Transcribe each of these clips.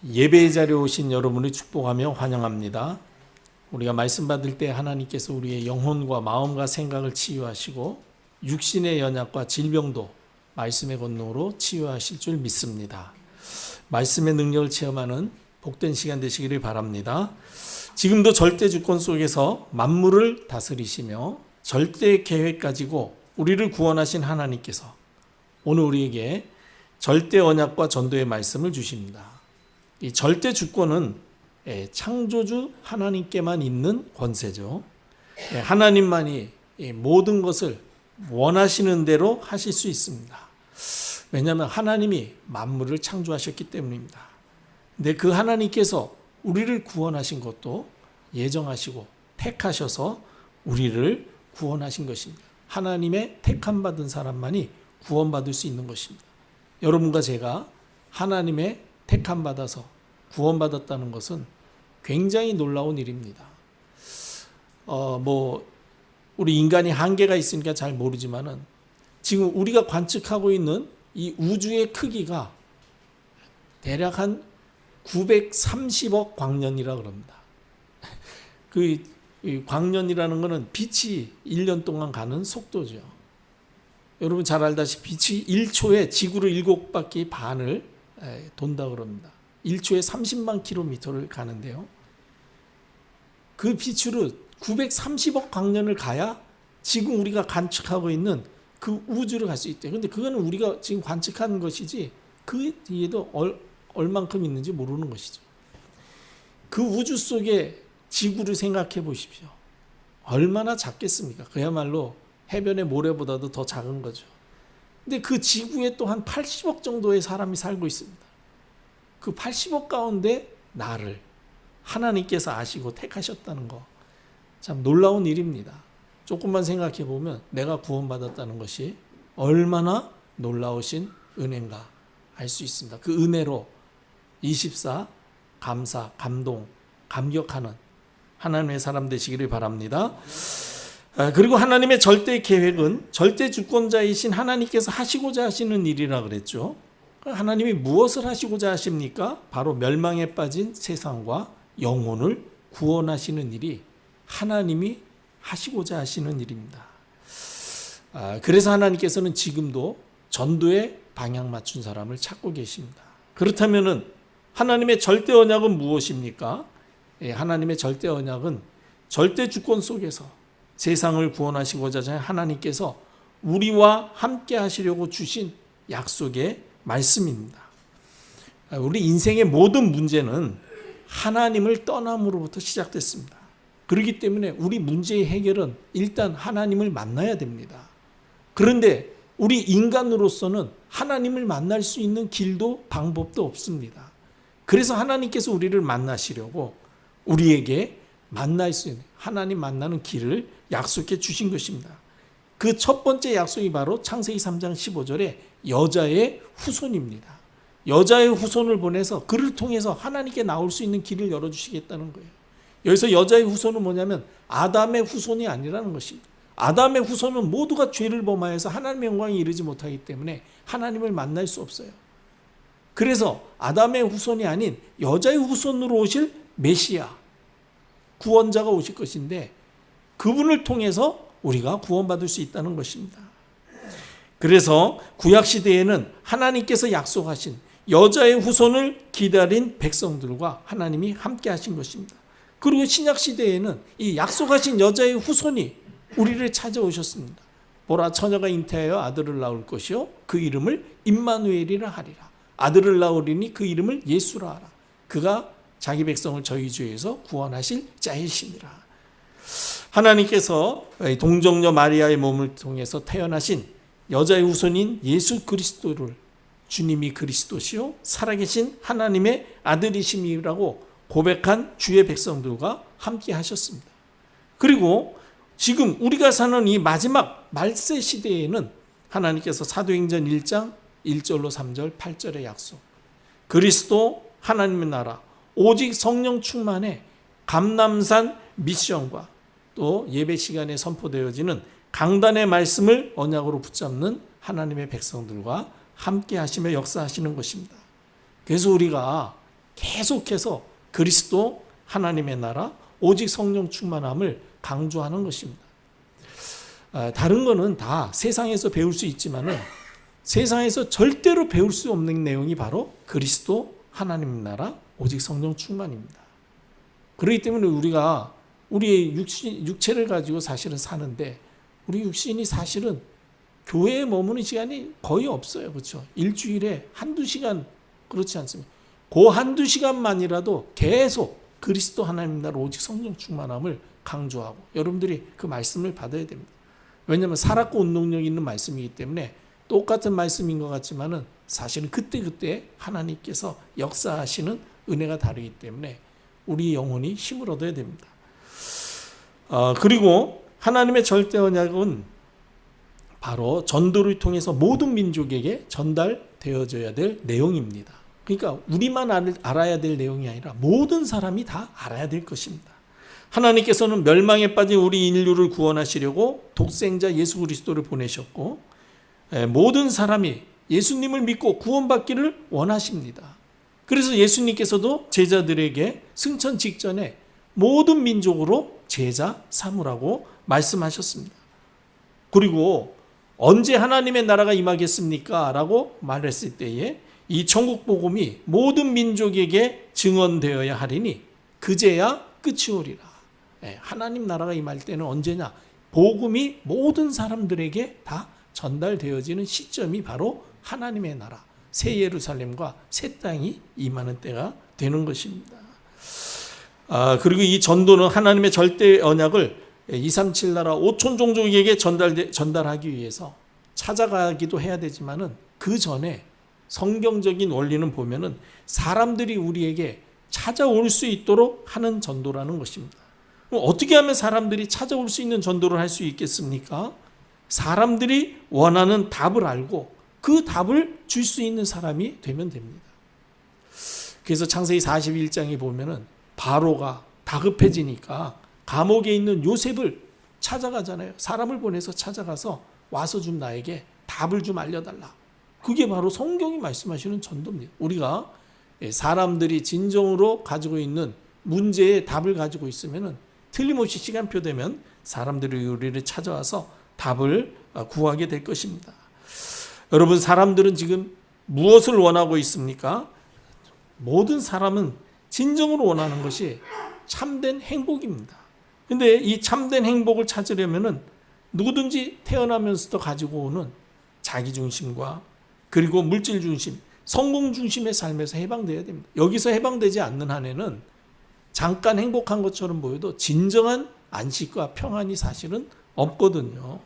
예배의 자리에 오신 여러분을 축복하며 환영합니다. 우리가 말씀 받을 때 하나님께서 우리의 영혼과 마음과 생각을 치유하시고 육신의 연약과 질병도 말씀의 권능으로 치유하실 줄 믿습니다. 말씀의 능력을 체험하는 복된 시간 되시기를 바랍니다. 지금도 절대 주권 속에서 만물을 다스리시며 절대 계획 가지고 우리를 구원하신 하나님께서 오늘 우리에게 절대 언약과 전도의 말씀을 주십니다. 이 절대 주권은 창조주 하나님께만 있는 권세죠. 하나님만이 모든 것을 원하시는 대로 하실 수 있습니다. 왜냐하면 하나님이 만물을 창조하셨기 때문입니다. 근데 그 하나님께서 우리를 구원하신 것도 예정하시고 택하셔서 우리를 구원하신 것입니다. 하나님의 택함 받은 사람만이 구원받을 수 있는 것입니다. 여러분과 제가 하나님의 택함 받아서 구원받았다는 것은 굉장히 놀라운 일입니다. 우리 인간이 한계가 있으니까 잘 모르지만은 지금 우리가 관측하고 있는 이 우주의 크기가 대략 한 930억 광년이라 그럽니다. 그 광년이라는 것은 빛이 1년 동안 가는 속도죠. 여러분 잘 알다시피 빛이 1초에 지구를 7바퀴 반을 돈다 그럽니다. 1초에 30만 킬로미터를 가는데요. 그 빛으로 930억 광년을 가야 지금 우리가 관측하고 있는 그 우주를 갈 수 있대요. 그런데 그거는 우리가 지금 관측하는 것이지 그 뒤에도 얼만큼 있는지 모르는 것이죠. 그 우주 속에 지구를 생각해 보십시오. 얼마나 작겠습니까? 그야말로 해변의 모래보다도 더 작은 거죠. 근데 그 지구에 또 한 80억 정도의 사람이 살고 있습니다. 그 80억 가운데 나를 하나님께서 아시고 택하셨다는 거 참 놀라운 일입니다. 조금만 생각해 보면 내가 구원받았다는 것이 얼마나 놀라우신 은혜인가 알 수 있습니다. 그 은혜로 24 감사, 감동, 감격하는 하나님의 사람 되시기를 바랍니다. 그리고 하나님의 절대 계획은 절대 주권자이신 하나님께서 하시고자 하시는 일이라 그랬죠. 하나님이 무엇을 하시고자 하십니까? 바로 멸망에 빠진 세상과 영혼을 구원하시는 일이 하나님이 하시고자 하시는 일입니다. 그래서 하나님께서는 지금도 전도에 방향 맞춘 사람을 찾고 계십니다. 그렇다면 하나님의 절대 언약은 무엇입니까? 하나님의 절대 언약은 절대 주권 속에서 세상을 구원하시고자 하신 하나님께서 우리와 함께 하시려고 주신 약속의 말씀입니다. 우리 인생의 모든 문제는 하나님을 떠남으로부터 시작됐습니다. 그렇기 때문에 우리 문제의 해결은 일단 하나님을 만나야 됩니다. 그런데 우리 인간으로서는 하나님을 만날 수 있는 길도 방법도 없습니다. 그래서 하나님께서 우리를 만나시려고 우리에게 만날 수 있는 하나님 만나는 길을 약속해 주신 것입니다. 그 첫 번째 약속이 바로 창세기 3장 15절에 여자의 후손입니다. 여자의 후손을 보내서 그를 통해서 하나님께 나올 수 있는 길을 열어주시겠다는 거예요. 여기서 여자의 후손은 뭐냐면 아담의 후손이 아니라는 것입니다. 아담의 후손은 모두가 죄를 범하여서 하나님의 영광에 이르지 못하기 때문에 하나님을 만날 수 없어요. 그래서 아담의 후손이 아닌 여자의 후손으로 오실 메시아, 구원자가 오실 것인데 그분을 통해서 우리가 구원받을 수 있다는 것입니다. 그래서 구약시대에는 하나님께서 약속하신 여자의 후손을 기다린 백성들과 하나님이 함께 하신 것입니다. 그리고 신약시대에는 이 약속하신 여자의 후손이 우리를 찾아오셨습니다. 보라 처녀가 잉태하여 아들을 낳을 것이요 그 이름을 임마누엘이라 하리라. 아들을 낳으리니 그 이름을 예수라 하라. 그가 자기 백성을 저희 죄에서 구원하실 자이심이라. 하나님께서 동정녀 마리아의 몸을 통해서 태어나신 여자의 후손인 예수 그리스도를 주님이 그리스도시요 살아계신 하나님의 아들이심이라고 고백한 주의 백성들과 함께 하셨습니다. 그리고 지금 우리가 사는 이 마지막 말세 시대에는 하나님께서 사도행전 1장 1절로 3절 8절의 약속, 그리스도 하나님의 나라 오직 성령 충만의 감람산 미션과 또 예배 시간에 선포되어지는 강단의 말씀을 언약으로 붙잡는 하나님의 백성들과 함께 하시며 역사하시는 것입니다. 그래서 우리가 계속해서 그리스도 하나님의 나라 오직 성령 충만함을 강조하는 것입니다. 다른 거는 다 세상에서 배울 수 있지만은 세상에서 절대로 배울 수 없는 내용이 바로 그리스도 하나님 나라 오직 성령 충만입니다. 그렇기 때문에 우리가 우리의 육체를 가지고 사실은 사는데 우리 육신이 사실은 교회에 머무는 시간이 거의 없어요. 그렇죠? 일주일에 한두 시간 그렇지 않습니까? 그 한두 시간만이라도 계속 그리스도 하나님 나라 오직 성령 충만함을 강조하고 여러분들이 그 말씀을 받아야 됩니다. 왜냐하면 살았고 운동력 있는 말씀이기 때문에 똑같은 말씀인 것 같지만은 사실은 그때그때 하나님께서 역사하시는 은혜가 다르기 때문에 우리 영혼이 힘을 얻어야 됩니다. 그리고 하나님의 절대 언약은 바로 전도를 통해서 모든 민족에게 전달되어져야 될 내용입니다. 그러니까 우리만 알아야 될 내용이 아니라 모든 사람이 다 알아야 될 것입니다. 하나님께서는 멸망에 빠진 우리 인류를 구원하시려고 독생자 예수 그리스도를 보내셨고 모든 사람이 예수님을 믿고 구원받기를 원하십니다. 그래서 예수님께서도 제자들에게 승천 직전에 모든 민족으로 제자 삼으라고 말씀하셨습니다. 그리고 언제 하나님의 나라가 임하겠습니까? 라고 말했을 때에 이 천국 복음이 모든 민족에게 증언되어야 하리니 그제야 끝이 오리라. 하나님 나라가 임할 때는 언제냐? 복음이 모든 사람들에게 다 전달되어지는 시점이 바로 하나님의 나라, 새 예루살렘과 새 땅이 임하는 때가 되는 것입니다. 그리고 이 전도는 하나님의 절대 언약을 237 나라 5천 종족에게 전달하기 위해서 찾아가기도 해야 되지만은 그 전에 성경적인 원리는 보면은 사람들이 우리에게 찾아올 수 있도록 하는 전도라는 것입니다. 어떻게 하면 사람들이 찾아올 수 있는 전도를 할 수 있겠습니까? 사람들이 원하는 답을 알고 그 답을 줄 수 있는 사람이 되면 됩니다. 그래서 창세기 41장에 보면은 바로가 다급해지니까 감옥에 있는 요셉을 찾아가잖아요. 사람을 보내서 찾아가서 와서 좀 나에게 답을 좀 알려달라. 그게 바로 성경이 말씀하시는 전도입니다. 우리가 사람들이 진정으로 가지고 있는 문제에 답을 가지고 있으면은 틀림없이 시간표 되면 사람들이 우리를 찾아와서 답을 구하게 될 것입니다. 여러분, 사람들은 지금 무엇을 원하고 있습니까? 모든 사람은 진정으로 원하는 것이 참된 행복입니다. 근데 이 참된 행복을 찾으려면은 누구든지 태어나면서도 가지고 오는 자기중심과 그리고 물질중심, 성공중심의 삶에서 해방되어야 됩니다. 여기서 해방되지 않는 한에는 잠깐 행복한 것처럼 보여도 진정한 안식과 평안이 사실은 없거든요.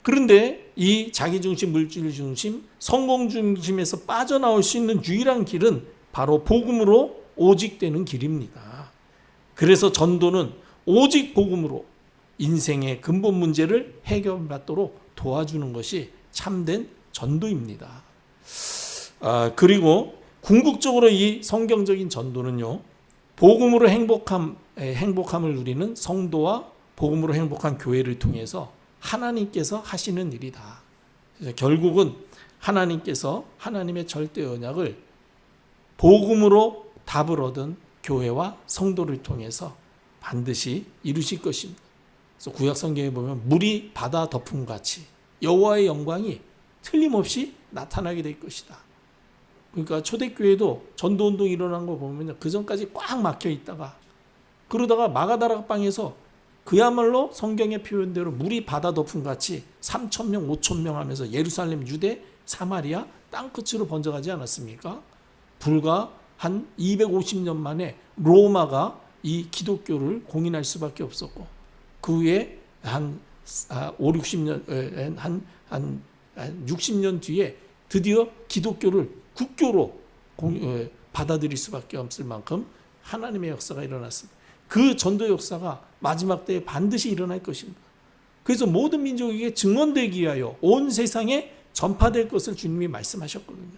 그런데 이 자기중심, 물질중심, 성공중심에서 빠져나올 수 있는 유일한 길은 바로 복음으로 오직 되는 길입니다. 그래서 전도는 오직 복음으로 인생의 근본 문제를 해결받도록 도와주는 것이 참된 전도입니다. 그리고 궁극적으로 이 성경적인 전도는요, 복음으로 행복함을 누리는 성도와 복음으로 행복한 교회를 통해서 하나님께서 하시는 일이다. 그래서 결국은 하나님께서 하나님의 절대 언약을 복음으로 답을 얻은 교회와 성도를 통해서 반드시 이루실 것입니다. 그래서 구약 성경에 보면 물이 바다 덮음 같이 여호와의 영광이 틀림없이 나타나게 될 것이다. 그러니까 초대교회도 전도운동이 일어난 거 보면 그 전까지 꽉 막혀 있다가 그러다가 마가다락방에서 그야말로 성경의 표현대로 물이 바다 덮음 같이 3,000명, 5,000명 하면서 예루살렘, 유대, 사마리아 땅끝으로 번져가지 않았습니까? 불과 한 250년 만에 로마가 이 기독교를 공인할 수밖에 없었고 그 후에 한 60년, 한 60년 뒤에 드디어 기독교를 국교로 받아들일 수밖에 없을 만큼 하나님의 역사가 일어났습니다. 그 전도 역사가 마지막 때에 반드시 일어날 것입니다. 그래서 모든 민족에게 증언되기 위하여 온 세상에 전파될 것을 주님이 말씀하셨거든요.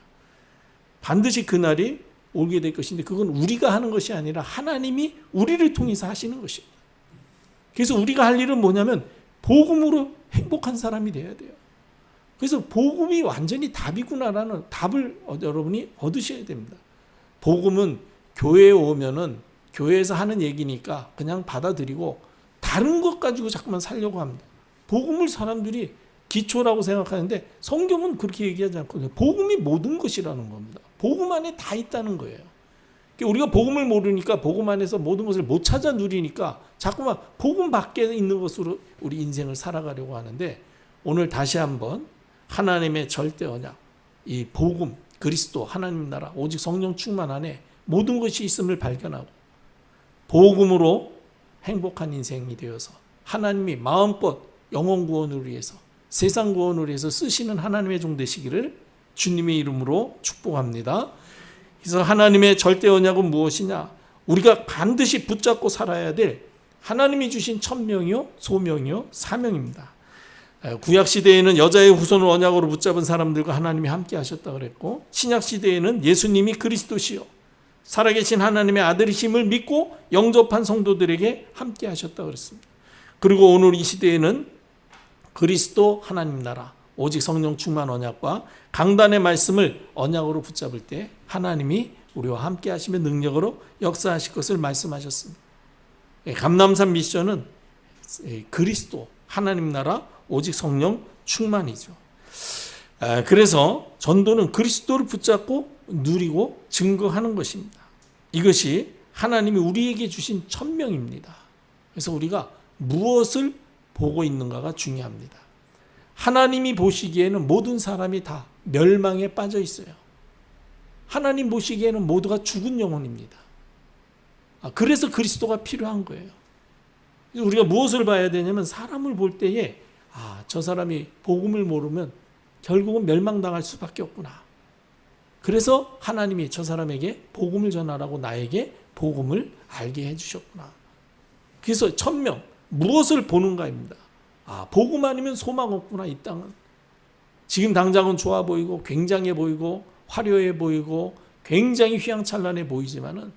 반드시 그날이 오게 될 것인데 그건 우리가 하는 것이 아니라 하나님이 우리를 통해서 하시는 것입니다. 그래서 우리가 할 일은 뭐냐면 복음으로 행복한 사람이 돼야 돼요. 그래서 복음이 완전히 답이구나라는 답을 여러분이 얻으셔야 됩니다. 복음은 교회에 오면은 교회에서 하는 얘기니까 그냥 받아들이고 다른 것 가지고 자꾸만 살려고 합니다. 복음을 사람들이 기초라고 생각하는데 성경은 그렇게 얘기하지 않거든요. 복음이 모든 것이라는 겁니다. 복음 안에 다 있다는 거예요. 우리가 복음을 모르니까 복음 안에서 모든 것을 못 찾아 누리니까 자꾸만 복음 밖에 있는 것으로 우리 인생을 살아가려고 하는데, 오늘 다시 한번 하나님의 절대 언약, 이 복음, 그리스도, 하나님 나라, 오직 성령 충만 안에 모든 것이 있음을 발견하고 복음으로 행복한 인생이 되어서 하나님이 마음껏 영혼 구원을 위해서, 세상 구원을 위해서 쓰시는 하나님의 종 되시기를 주님의 이름으로 축복합니다. 그래서 하나님의 절대 언약은 무엇이냐? 우리가 반드시 붙잡고 살아야 될 하나님이 주신 천명이요, 소명이요, 사명입니다. 구약 시대에는 여자의 후손을 언약으로 붙잡은 사람들과 하나님이 함께 하셨다 그랬고, 신약 시대에는 예수님이 그리스도시요 살아계신 하나님의 아들이심을 믿고 영접한 성도들에게 함께 하셨다 그랬습니다. 그리고 오늘 이 시대에는 그리스도 하나님 나라, 오직 성령 충만 언약과 강단의 말씀을 언약으로 붙잡을 때 하나님이 우리와 함께 하시며 능력으로 역사하실 것을 말씀하셨습니다. 감람산 미션은 그리스도 하나님 나라, 오직 성령 충만이죠. 그래서 전도는 그리스도를 붙잡고 누리고 증거하는 것입니다. 이것이 하나님이 우리에게 주신 천명입니다. 그래서 우리가 무엇을 보고 있는가가 중요합니다. 하나님이 보시기에는 모든 사람이 다 멸망에 빠져 있어요. 하나님 보시기에는 모두가 죽은 영혼입니다. 그래서 그리스도가 필요한 거예요. 우리가 무엇을 봐야 되냐면, 사람을 볼 때에 저 사람이 복음을 모르면 결국은 멸망당할 수밖에 없구나. 그래서 하나님이 저 사람에게 복음을 전하라고 나에게 복음을 알게 해주셨구나. 그래서 천명, 무엇을 보는가입니다. 복음 아니면 소망 없구나. 이 땅은 지금 당장은 좋아 보이고 굉장해 보이고 화려해 보이고 굉장히 휘황찬란해 보이지만은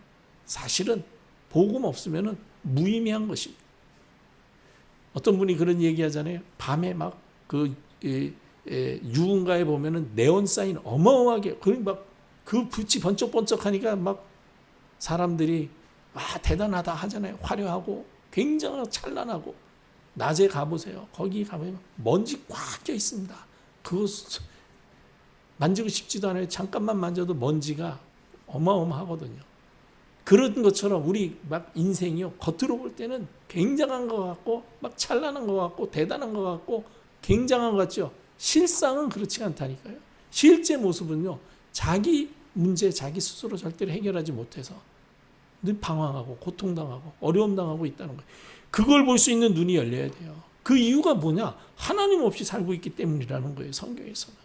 사실은 복음 없으면은 무의미한 것입니다. 어떤 분이 그런 얘기하잖아요. 밤에 막 유흥가에 보면은 네온 사인 어마어마하게 그 빛이 번쩍번쩍하니까 막 사람들이 대단하다 하잖아요. 화려하고 굉장히 찬란하고. 낮에 가보세요. 거기 가면 먼지 꽉 껴 있습니다. 그거 만지고 싶지도 않아요. 잠깐만 만져도 먼지가 어마어마하거든요. 그런 것처럼 우리 막 인생이요, 겉으로 볼 때는 굉장한 것 같고 막 찬란한 것 같고 대단한 것 같고 굉장한 것 같죠. 실상은 그렇지 않다니까요. 실제 모습은요, 자기 문제 자기 스스로 절대로 해결하지 못해서 늘 방황하고 고통당하고 어려움당하고 있다는 거예요. 그걸 볼 수 있는 눈이 열려야 돼요. 그 이유가 뭐냐? 하나님 없이 살고 있기 때문이라는 거예요, 성경에서는.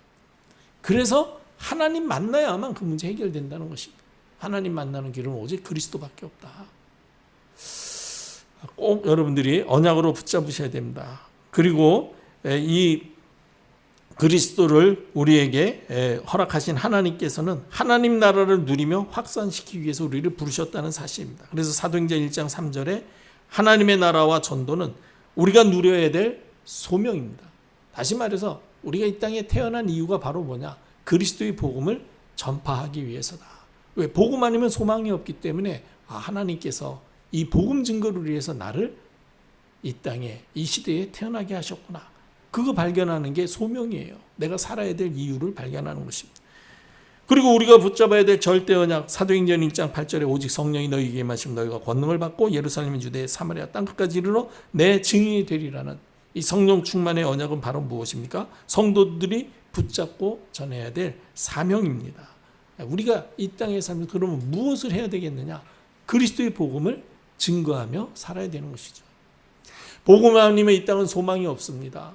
그래서 하나님 만나야만 그 문제 해결된다는 것입니다. 하나님 만나는 길은 오직 그리스도밖에 없다. 꼭 여러분들이 언약으로 붙잡으셔야 됩니다. 그리고 이 그리스도를 우리에게 허락하신 하나님께서는 하나님 나라를 누리며 확산시키기 위해서 우리를 부르셨다는 사실입니다. 그래서 사도행전 1장 3절에 하나님의 나라와 전도는 우리가 누려야 될 소명입니다. 다시 말해서 우리가 이 땅에 태어난 이유가 바로 뭐냐? 그리스도의 복음을 전파하기 위해서다. 왜? 복음 아니면 소망이 없기 때문에 하나님께서 이 복음 증거를 위해서 나를 이 땅에 이 시대에 태어나게 하셨구나. 그거 발견하는 게 소명이에요. 내가 살아야 될 이유를 발견하는 것입니다. 그리고 우리가 붙잡아야 될 절대 언약, 사도행전 1장 8절에 오직 성령이 너희에게 임하시면 너희가 권능을 받고 예루살렘, 유대에, 사마리아 땅끝까지 이르러 내 증인이 되리라는 이 성령 충만의 언약은 바로 무엇입니까? 성도들이 붙잡고 전해야 될 사명입니다. 우리가 이 땅에 살면 그러면 무엇을 해야 되겠느냐? 그리스도의 복음을 증거하며 살아야 되는 것이죠. 복음 아니면 이 땅은 소망이 없습니다.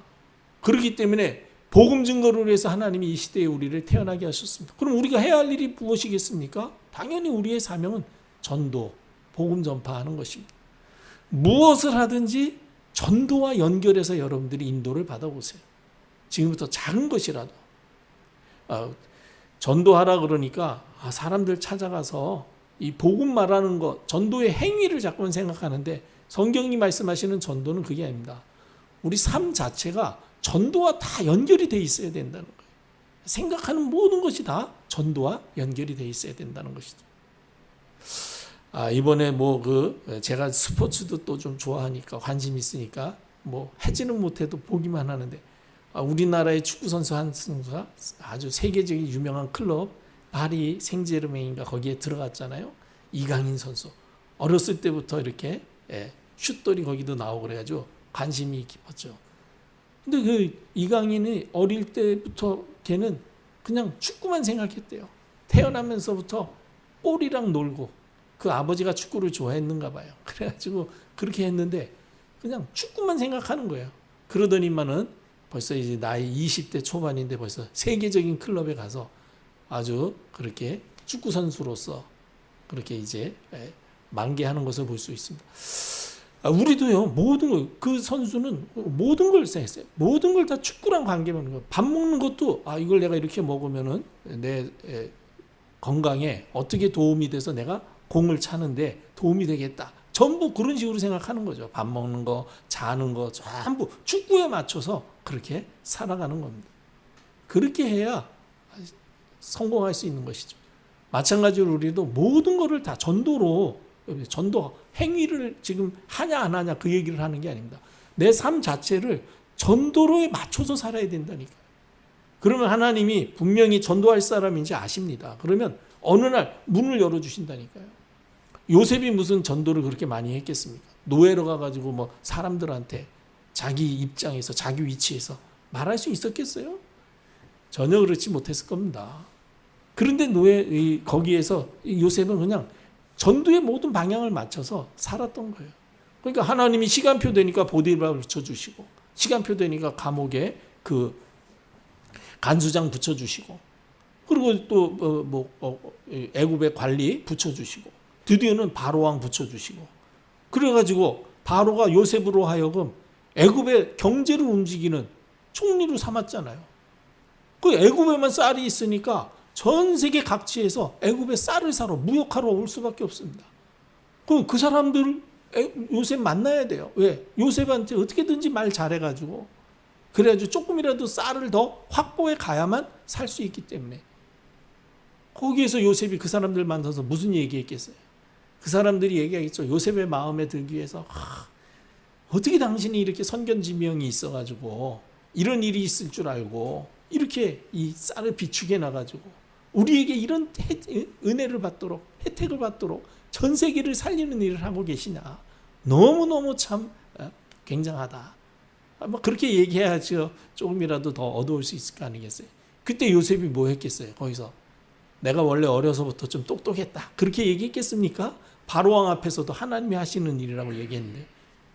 그렇기 때문에 복음 증거를 위해서 하나님이 이 시대에 우리를 태어나게 하셨습니다. 그럼 우리가 해야 할 일이 무엇이겠습니까? 당연히 우리의 사명은 전도, 복음 전파하는 것입니다. 무엇을 하든지 전도와 연결해서 여러분들이 인도를 받아보세요. 지금부터 작은 것이라도. 전도하라 그러니까 사람들 찾아가서 이 복음 말하는 것, 전도의 행위를 자꾸만 생각하는데 성경이 말씀하시는 전도는 그게 아닙니다. 우리 삶 자체가 전도와 다 연결이 돼 있어야 된다는 거예요. 생각하는 모든 것이 다 전도와 연결이 돼 있어야 된다는 것이죠. 이번에 제가 스포츠도 또 좀 좋아하니까 관심 있으니까 하지는 못해도 보기만 하는데 우리나라의 축구 선수 한 선수가 아주 세계적인 유명한 클럽 파리 생제르맹인가 거기에 들어갔잖아요. 이강인 선수. 어렸을 때부터 이렇게 슛돌이 거기도 나오고 그래가지고 관심이 깊었죠. 근데 그 이강인이 어릴 때부터 걔는 그냥 축구만 생각했대요. 태어나면서부터 볼이랑 놀고 그 아버지가 축구를 좋아했는가 봐요. 그래가지고 그렇게 했는데 그냥 축구만 생각하는 거예요. 그러더니만은 벌써 이제 나이 20대 초반인데 벌써 세계적인 클럽에 가서 아주 그렇게 축구 선수로서 그렇게 이제 만개하는 것을 볼 수 있습니다. 우리도요, 그 선수는 모든 걸 생각했어요. 모든 걸 다 축구랑 관계하는 거예요. 밥 먹는 것도, 이걸 내가 이렇게 먹으면은 내 건강에 어떻게 도움이 돼서 내가 공을 차는데 도움이 되겠다. 전부 그런 식으로 생각하는 거죠. 밥 먹는 거, 자는 거, 전부 축구에 맞춰서 그렇게 살아가는 겁니다. 그렇게 해야 성공할 수 있는 것이죠. 마찬가지로 우리도 모든 것을 다 전도 행위를 지금 하냐 안 하냐 그 얘기를 하는 게 아닙니다. 내 삶 자체를 전도로에 맞춰서 살아야 된다니까요. 그러면 하나님이 분명히 전도할 사람인지 아십니다. 그러면 어느 날 문을 열어주신다니까요. 요셉이 무슨 전도를 그렇게 많이 했겠습니까? 노예로 가가지고 사람들한테 자기 입장에서 자기 위치에서 말할 수 있었겠어요? 전혀 그렇지 못했을 겁니다. 그런데 거기에서 요셉은 그냥 전도의 모든 방향을 맞춰서 살았던 거예요. 그러니까 하나님이 시간표 되니까 보디발을 붙여주시고, 시간표 되니까 감옥에 그 간수장 붙여주시고, 그리고 또 애굽의 관리 붙여주시고, 드디어는 바로왕 붙여주시고, 그래가지고 바로가 요셉으로 하여금 애굽의 경제를 움직이는 총리로 삼았잖아요. 그 애굽에만 쌀이 있으니까 전 세계 각지에서 애굽에 쌀을 사러 무역하러 올 수밖에 없습니다. 그럼 그 사람들 요셉 만나야 돼요. 왜? 요셉한테 어떻게든지 말 잘해가지고 그래가지고 조금이라도 쌀을 더 확보해 가야만 살 수 있기 때문에 거기에서 요셉이 그 사람들 만나서 무슨 얘기했겠어요? 그 사람들이 얘기하겠죠. 요셉의 마음에 들기 위해서 어떻게 당신이 이렇게 선견지명이 있어가지고 이런 일이 있을 줄 알고 이렇게 이 쌀을 비축해 놔가지고 우리에게 이런 은혜를 받도록 혜택을 받도록 전 세계를 살리는 일을 하고 계시냐. 너무너무 참 굉장하다. 그렇게 얘기해야지 조금이라도 더 얻어올 수 있을 거 아니겠어요. 그때 요셉이 뭐 했겠어요. 거기서 내가 원래 어려서부터 좀 똑똑했다. 그렇게 얘기했겠습니까? 바로왕 앞에서도 하나님이 하시는 일이라고 얘기했는데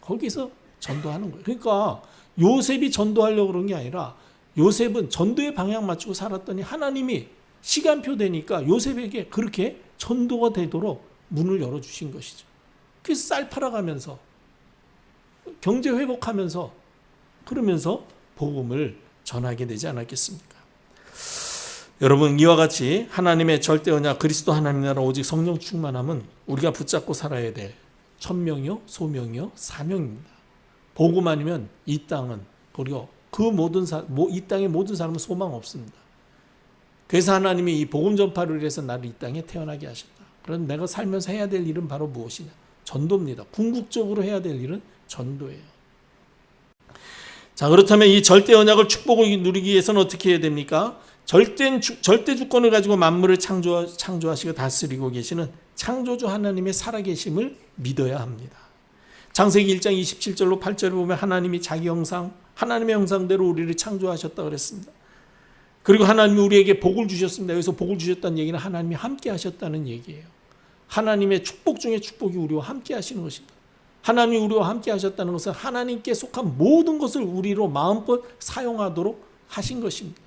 거기서 전도하는 거예요. 그러니까 요셉이 전도하려고 그런 게 아니라 요셉은 전도의 방향 맞추고 살았더니 하나님이 시간표 되니까 요셉에게 그렇게 전도가 되도록 문을 열어주신 것이죠. 그래서 쌀 팔아가면서 경제 회복하면서 그러면서 복음을 전하게 되지 않았겠습니까? 여러분, 이와 같이 하나님의 절대 언약 그리스도 하나님 나라 오직 성령 충만함은 우리가 붙잡고 살아야 될 천명이요 소명이요 사명입니다. 복음 아니면 이 땅은 그리고 이 땅의 모든 사람은 소망 없습니다. 그래서 하나님이 이 복음 전파를 위해서 나를 이 땅에 태어나게 하셨다. 그럼 내가 살면서 해야 될 일은 바로 무엇이냐? 전도입니다. 궁극적으로 해야 될 일은 전도예요. 자, 그렇다면 이 절대 언약을 축복을 누리기 위해서는 어떻게 해야 됩니까? 절대 주권을 가지고 만물을 창조하시고 다스리고 계시는 창조주 하나님의 살아계심을 믿어야 합니다. 창세기 1장 27절로 8절을 보면 하나님이 자기 형상, 하나님의 형상대로 우리를 창조하셨다 그랬습니다. 그리고 하나님이 우리에게 복을 주셨습니다. 여기서 복을 주셨다는 얘기는 하나님이 함께 하셨다는 얘기예요. 하나님의 축복 중에 축복이 우리와 함께 하시는 것입니다. 하나님이 우리와 함께 하셨다는 것은 하나님께 속한 모든 것을 우리로 마음껏 사용하도록 하신 것입니다.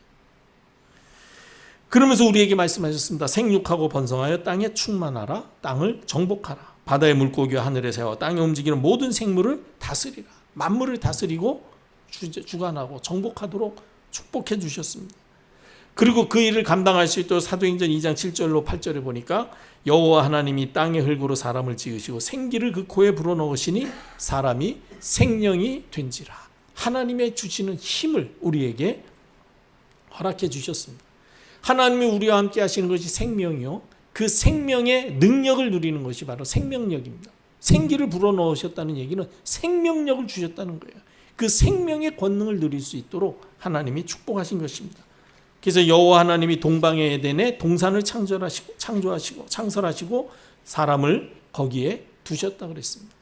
그러면서 우리에게 말씀하셨습니다. 생육하고 번성하여 땅에 충만하라. 땅을 정복하라. 바다의 물고기와 하늘의 새와 땅에 움직이는 모든 생물을 다스리라. 만물을 다스리고 주관하고 정복하도록 축복해 주셨습니다. 그리고 그 일을 감당할 수 있도록 사도행전 2장 7절로 8절에 보니까 여호와 하나님이 땅의 흙으로 사람을 지으시고 생기를 그 코에 불어넣으시니 사람이 생명이 된지라. 하나님의 주시는 힘을 우리에게 허락해 주셨습니다. 하나님이 우리와 함께 하시는 것이 생명이요 그 생명의 능력을 누리는 것이 바로 생명력입니다. 생기를 불어넣으셨다는 얘기는 생명력을 주셨다는 거예요. 그 생명의 권능을 누릴 수 있도록 하나님이 축복하신 것입니다. 그래서 여호와 하나님이 동방의 에덴에 동산을 창설하시고 사람을 거기에 두셨다 그랬습니다.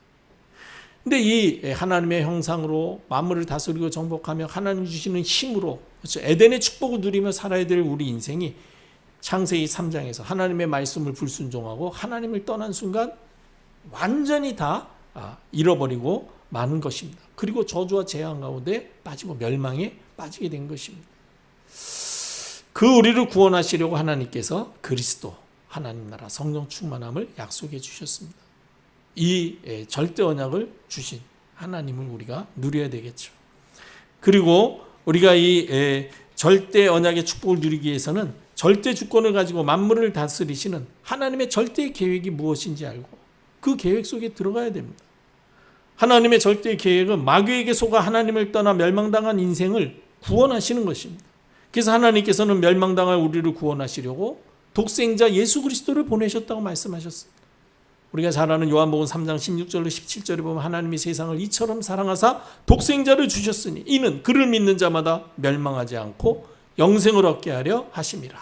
근데 이 하나님의 형상으로 만물을 다스리고 정복하며 하나님 주시는 힘으로, 그렇죠, 에덴의 축복을 누리며 살아야 될 우리 인생이 창세기 3장에서 하나님의 말씀을 불순종하고 하나님을 떠난 순간 완전히 다 잃어버리고 마는 것입니다. 그리고 저주와 재앙 가운데 빠지고 멸망에 빠지게 된 것입니다. 그 우리를 구원하시려고 하나님께서 그리스도, 하나님 나라 성령 충만함을 약속해 주셨습니다. 이 절대 언약을 주신 하나님을 우리가 누려야 되겠죠. 그리고 우리가 이 절대 언약의 축복을 누리기 위해서는 절대 주권을 가지고 만물을 다스리시는 하나님의 절대 계획이 무엇인지 알고 그 계획 속에 들어가야 됩니다. 하나님의 절대 계획은 마귀에게 속아 하나님을 떠나 멸망당한 인생을 구원하시는 것입니다. 그래서 하나님께서는 멸망당할 우리를 구원하시려고 독생자 예수 그리스도를 보내셨다고 말씀하셨습니다. 우리가 잘 아는 요한복음 3장 16절로 17절에 보면 하나님이 세상을 이처럼 사랑하사 독생자를 주셨으니 이는 그를 믿는 자마다 멸망하지 않고 영생을 얻게 하려 하심이라.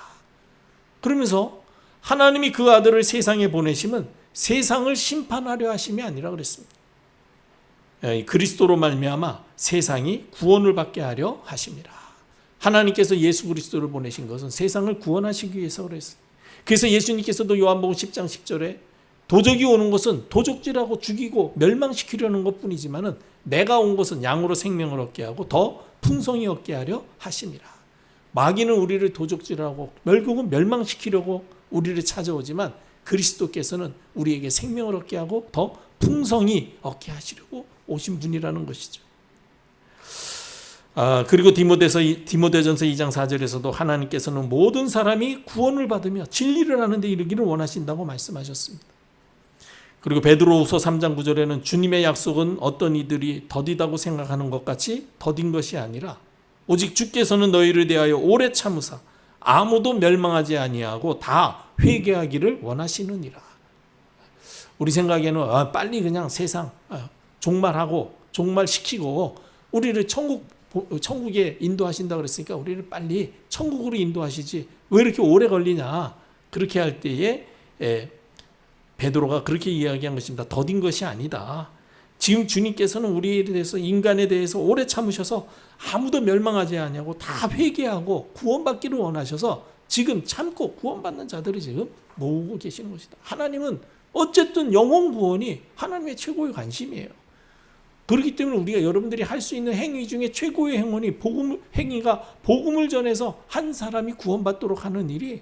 그러면서 하나님이 그 아들을 세상에 보내심은 세상을 심판하려 하심이 아니라 그랬습니다. 그리스도로 말미암아 세상이 구원을 받게 하려 하심이라. 하나님께서 예수 그리스도를 보내신 것은 세상을 구원하시기 위해서 그랬어요. 그래서 예수님께서도 요한복음 10장 10절에 도적이 오는 것은 도적질하고 죽이고 멸망시키려는 것뿐이지만은 내가 온 것은 양으로 생명을 얻게 하고 더 풍성히 얻게 하려 하심이라. 마귀는 우리를 도적질하고 결국은 멸망시키려고 우리를 찾아오지만 그리스도께서는 우리에게 생명을 얻게 하고 더 풍성히 얻게 하시려고 오신 분이라는 것이죠. 그리고 디모데전서 2장 4절에서도 하나님께서는 모든 사람이 구원을 받으며 진리를 하는 데 이르기를 원하신다고 말씀하셨습니다. 그리고 베드로후서 3장 9절에는 주님의 약속은 어떤 이들이 더디다고 생각하는 것 같이 더딘 것이 아니라 오직 주께서는 너희를 대하여 오래 참으사 아무도 멸망하지 아니하고 다 회개하기를 원하시느니라. 우리 생각에는 빨리 그냥 세상 종말하고 종말시키고 우리를 천국에 인도하신다 그랬으니까 우리를 빨리 천국으로 인도하시지 왜 이렇게 오래 걸리냐. 그렇게 할 때에 베드로가 그렇게 이야기한 것입니다. 더딘 것이 아니다. 지금 주님께서는 우리에 대해서 인간에 대해서 오래 참으셔서 아무도 멸망하지 않냐고 다 회개하고 구원받기를 원하셔서 지금 참고 구원받는 자들이 지금 모으고 계시는 것이다. 하나님은 어쨌든 영혼 구원이 하나님의 최고의 관심이에요. 그렇기 때문에 우리가 여러분들이 할 수 있는 행위 중에 최고의 행운이 행위가 복음을 전해서 한 사람이 구원받도록 하는 일이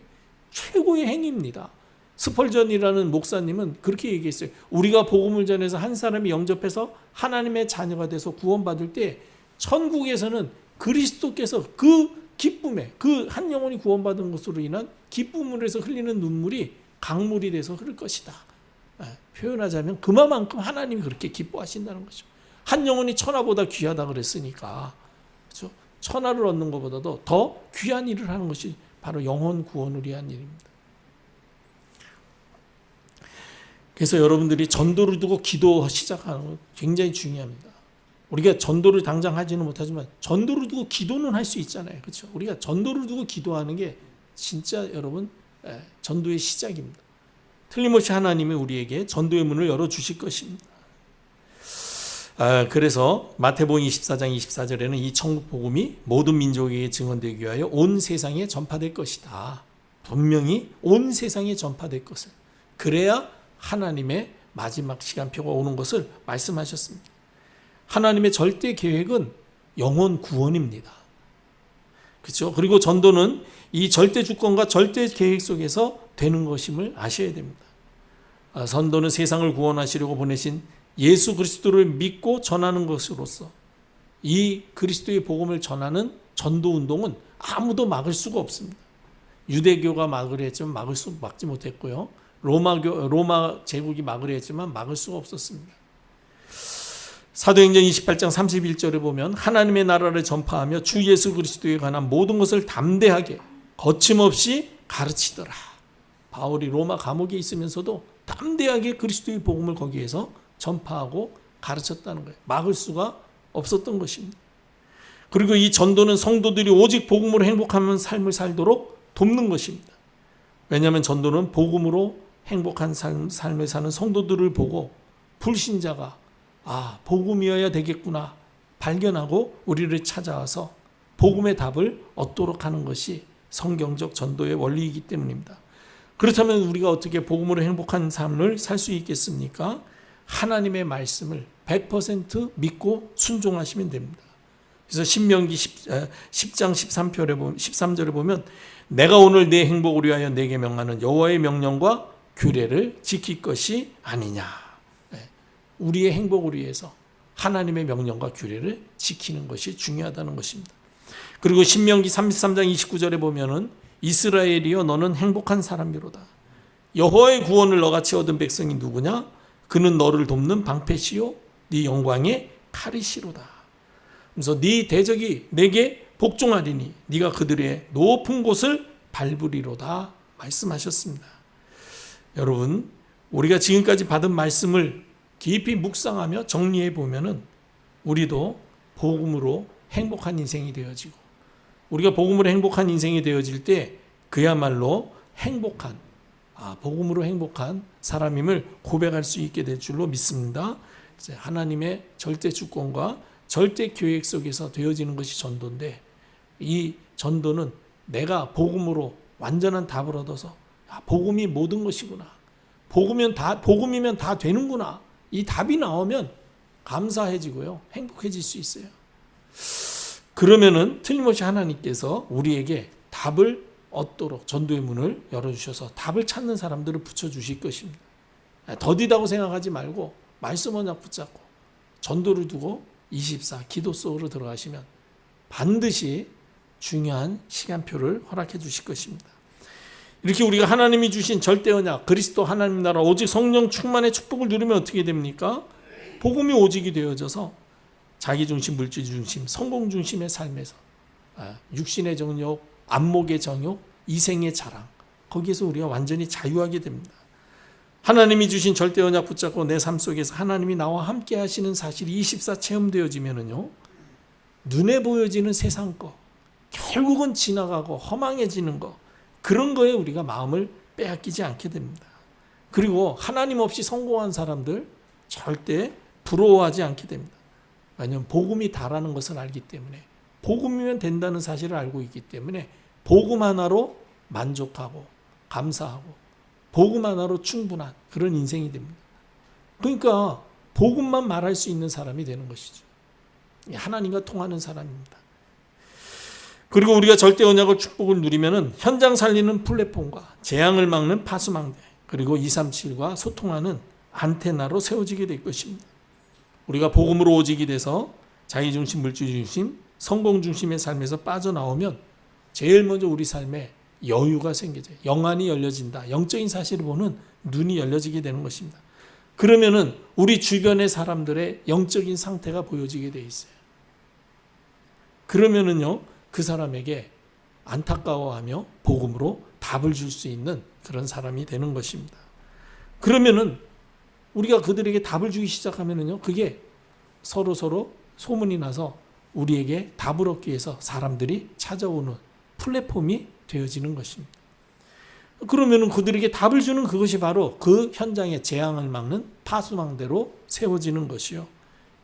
최고의 행위입니다. 스펄전이라는 목사님은 그렇게 얘기했어요. 우리가 복음을 전해서 한 사람이 영접해서 하나님의 자녀가 돼서 구원받을 때 천국에서는 그리스도께서 그 기쁨에 그 한 영혼이 구원받은 것으로 인한 기쁨을 해서 흘리는 눈물이 강물이 돼서 흐를 것이다. 표현하자면 그만큼 하나님이 그렇게 기뻐하신다는 거죠. 한 영혼이 천하보다 귀하다 그랬으니까 그렇죠? 천하를 얻는 것보다도 더 귀한 일을 하는 것이 바로 영혼 구원을 위한 일입니다. 그래서 여러분들이 전도를 두고 기도 시작하는 건 굉장히 중요합니다. 우리가 전도를 당장 하지는 못하지만 전도를 두고 기도는 할 수 있잖아요. 그렇죠? 우리가 전도를 두고 기도하는 게 진짜 여러분 전도의 시작입니다. 틀림없이 하나님이 우리에게 전도의 문을 열어주실 것입니다. 그래서 마태복음 24장 24절에는 이 천국 복음이 모든 민족에게 증언되기 위하여 온 세상에 전파될 것이다. 분명히 온 세상에 전파될 것을. 그래야 하나님의 마지막 시간표가 오는 것을 말씀하셨습니다. 하나님의 절대 계획은 영혼 구원입니다. 그렇죠? 그리고 전도는 이 절대 주권과 절대 계획 속에서 되는 것임을 아셔야 됩니다. 전도는 세상을 구원하시려고 보내신 예수 그리스도를 믿고 전하는 것으로서 이 그리스도의 복음을 전하는 전도 운동은 아무도 막을 수가 없습니다. 유대교가 막으려 했지만 막지 못했고요. 로마 제국이 막으려 했지만 막을 수가 없었습니다. 사도행전 28장 31절에 보면 하나님의 나라를 전파하며 주 예수 그리스도에 관한 모든 것을 담대하게 거침없이 가르치더라. 바울이 로마 감옥에 있으면서도 담대하게 그리스도의 복음을 거기에서 전파하고 가르쳤다는 거예요. 막을 수가 없었던 것입니다. 그리고 이 전도는 성도들이 오직 복음으로 행복한 삶을 살도록 돕는 것입니다. 왜냐하면 전도는 복음으로 행복한 삶을 사는 성도들을 보고 불신자가 복음이어야 되겠구나 발견하고 우리를 찾아와서 복음의 답을 얻도록 하는 것이 성경적 전도의 원리이기 때문입니다. 그렇다면 우리가 어떻게 복음으로 행복한 삶을 살 수 있겠습니까? 하나님의 말씀을 100% 믿고 순종하시면 됩니다. 그래서 신명기 10장 13절에 보면 내가 오늘 내 행복을 위하여 내게 명하는 여호와의 명령과 규례를 지킬 것이 아니냐. 우리의 행복을 위해서 하나님의 명령과 규례를 지키는 것이 중요하다는 것입니다. 그리고 신명기 33장 29절에 보면은 이스라엘이여 너는 행복한 사람이로다. 여호와의 구원을 너같이 얻은 백성이 누구냐? 그는 너를 돕는 방패시요 네 영광의 칼이시로다. 그래서 네 대적이 내게 복종하리니 네가 그들의 높은 곳을 밟으리로다 말씀하셨습니다. 여러분, 우리가 지금까지 받은 말씀을 깊이 묵상하며 정리해 보면은 우리도 복음으로 행복한 인생이 되어지고, 우리가 복음으로 행복한 인생이 되어질 때 그야말로 행복한 복음으로 행복한 사람임을 고백할 수 있게 될 줄로 믿습니다. 하나님의 절대 주권과 절대 계획 속에서 되어지는 것이 전도인데, 이 전도는 내가 복음으로 완전한 답을 얻어서 복음이 모든 것이구나, 복음이면 다 되는구나, 이 답이 나오면 감사해지고요, 행복해질 수 있어요. 그러면은 틀림없이 하나님께서 우리에게 답을 얻도록 전도의 문을 열어주셔서 답을 찾는 사람들을 붙여주실 것입니다. 더디다고 생각하지 말고 말씀 언약 붙잡고 전도를 두고 24 기도 속으로 들어가시면 반드시 중요한 시간표를 허락해 주실 것입니다. 이렇게 우리가 하나님이 주신 절대 언약, 그리스도 하나님 나라 오직 성령 충만의 축복을 누리면 어떻게 됩니까? 복음이 오직이 되어져서 자기중심, 물질중심, 성공중심의 삶에서 육신의 정욕, 안목의 정욕, 이생의 자랑, 거기에서 우리가 완전히 자유하게 됩니다. 하나님이 주신 절대 언약 붙잡고 내 삶 속에서 하나님이 나와 함께 하시는 사실이 24 체험되어지면은요, 눈에 보여지는 세상 거, 결국은 지나가고 허망해지는 거, 그런 거에 우리가 마음을 빼앗기지 않게 됩니다. 그리고 하나님 없이 성공한 사람들 절대 부러워하지 않게 됩니다. 왜냐하면 복음이 다라는 것을 알기 때문에, 복음이면 된다는 사실을 알고 있기 때문에 복음 하나로 만족하고 감사하고 복음 하나로 충분한 그런 인생이 됩니다. 그러니까 복음만 말할 수 있는 사람이 되는 것이죠. 하나님과 통하는 사람입니다. 그리고 우리가 절대 언약을 축복을 누리면은 현장 살리는 플랫폼과 재앙을 막는 파수망대, 그리고 237과 소통하는 안테나로 세워지게 될 것입니다. 우리가 복음으로 오직이 돼서 자기중심, 물질중심, 성공중심의 삶에서 빠져나오면 제일 먼저 우리 삶에 여유가 생겨져요. 영안이 열려진다. 영적인 사실을 보는 눈이 열려지게 되는 것입니다. 그러면은 우리 주변의 사람들의 영적인 상태가 보여지게 돼 있어요. 그러면은요, 그 사람에게 안타까워하며 복음으로 답을 줄 수 있는 그런 사람이 되는 것입니다. 그러면은 우리가 그들에게 답을 주기 시작하면은요, 그게 서로 소문이 나서 우리에게 답을 얻기 위해서 사람들이 찾아오는 플랫폼이 되어지는 것입니다. 그러면은 그들에게 답을 주는 그것이 바로 그 현장의 재앙을 막는 파수망대로 세워지는 것이요,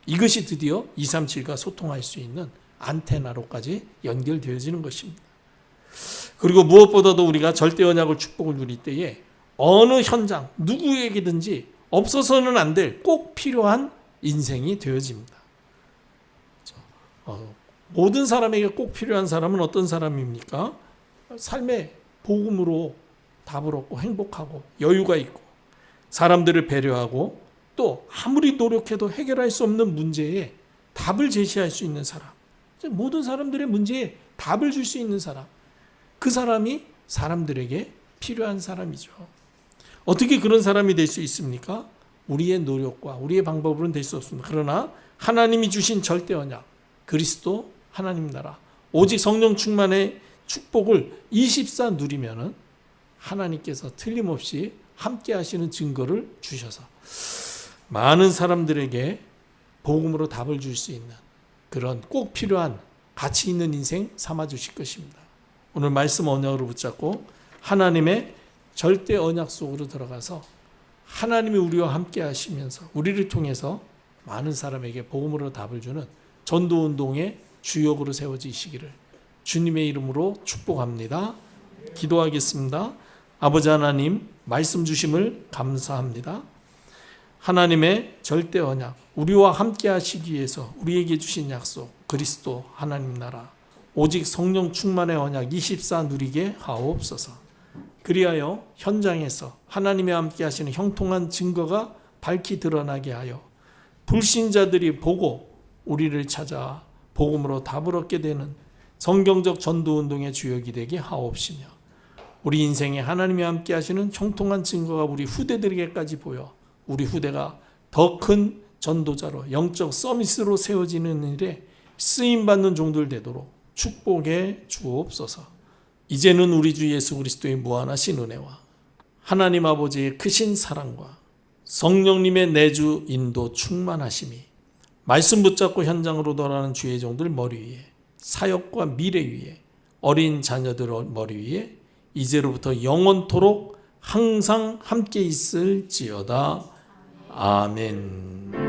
이것이 드디어 237과 소통할 수 있는 안테나로까지 연결되어지는 것입니다. 그리고 무엇보다도 우리가 절대 언약을 축복을 누릴 때에 어느 현장 누구에게든지 없어서는 안 될 꼭 필요한 인생이 되어집니다. 모든 사람에게 꼭 필요한 사람은 어떤 사람입니까? 삶의 복음으로 답을 얻고 행복하고 여유가 있고 사람들을 배려하고 또 아무리 노력해도 해결할 수 없는 문제에 답을 제시할 수 있는 사람, 모든 사람들의 문제에 답을 줄 수 있는 사람, 그 사람이 사람들에게 필요한 사람이죠. 어떻게 그런 사람이 될 수 있습니까? 우리의 노력과 우리의 방법으로는 될 수 없습니다. 그러나 하나님이 주신 절대 언약, 그리스도 하나님 나라, 오직 성령 충만의 축복을 24 누리면은 하나님께서 틀림없이 함께 하시는 증거를 주셔서 많은 사람들에게 복음으로 답을 줄 수 있는 그런 꼭 필요한 가치 있는 인생 삼아 주실 것입니다. 오늘 말씀 언약으로 붙잡고 하나님의 절대 언약 속으로 들어가서 하나님이 우리와 함께 하시면서 우리를 통해서 많은 사람에게 복음으로 답을 주는 전도운동의 주역으로 세워지시기를 주님의 이름으로 축복합니다. 기도하겠습니다. 아버지 하나님, 말씀 주심을 감사합니다. 하나님의 절대 언약, 우리와 함께 하시기 위해서 우리에게 주신 약속, 그리스도 하나님 나라, 오직 성령 충만의 언약 24 누리게 하옵소서. 그리하여 현장에서 하나님이 함께 하시는 형통한 증거가 밝히 드러나게 하여 불신자들이 보고 우리를 찾아 복음으로 답을 얻게 되는 성경적 전도운동의 주역이 되게 하옵시며, 우리 인생에 하나님이 함께 하시는 형통한 증거가 우리 후대들에게까지 보여 우리 후대가 더 큰 전도자로 영적 서밋으로 세워지는 일에 쓰임받는 종들 되도록 축복해 주옵소서. 이제는 우리 주 예수 그리스도의 무한하신 은혜와 하나님 아버지의 크신 사랑과 성령님의 내주 인도 충만하심이 말씀 붙잡고 현장으로 돌아가는 주의 종들 머리 위에, 사역과 미래 위에, 어린 자녀들 머리 위에 이제로부터 영원토록 항상 함께 있을지어다. 아멘.